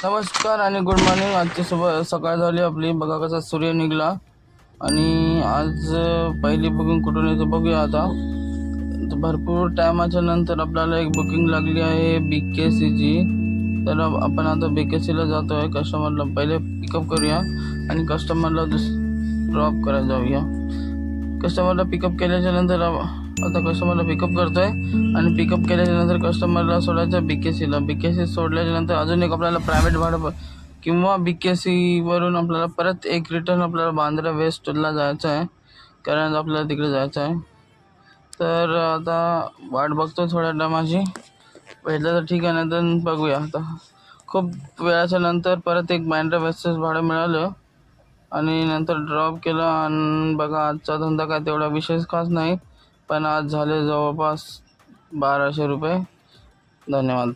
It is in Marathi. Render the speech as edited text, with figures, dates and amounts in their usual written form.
नमस्कार आणि गुड मॉर्निंग. आजची सकाळ झाली आपली. बघा कसा सूर्य निघाला. आणि आज पहिली बुकिंग कुठून येते बघूया. आता भरपूर टायमाच्या नंतर आपल्याला एक बुकिंग लागली आहे BKCची. तर आपण आता BKCला जातो आहे. कस्टमरला पहिले पिकअप करूया आणि कस्टमरला ड्रॉप करायला जाऊया. कस्टमरला पिकअप केल्याच्या नंतर आता कस्टमरला पिकअप करतोय आणि पिकअप केल्याच्या नंतर कस्टमरला सोडायचं BKCला. BKC सोडल्याच्या नंतर अजून एक आपल्याला प्रायव्हेट भाडं किंवा BKC वरून आपल्याला परत एक रिटर्न आपल्याला बांद्रा वेस्टला जायचं आहे, कारण आपल्याला तिकडे जायचं आहे. तर आता वाट बघतो थोड्या टायमाची. भेटलं तर ठीक आहे, नाही तर बघूया. आता खूप वेळाच्या नंतर परत एक बांद्रा वेस्टच भाडं मिळालं आणि नंतर ड्रॉप केलं. आणि बघा आजचा धंदा काय तेवढा विशेष खास नाही, पण आज झाले जवळपास 1200 रुपये. धन्यवाद.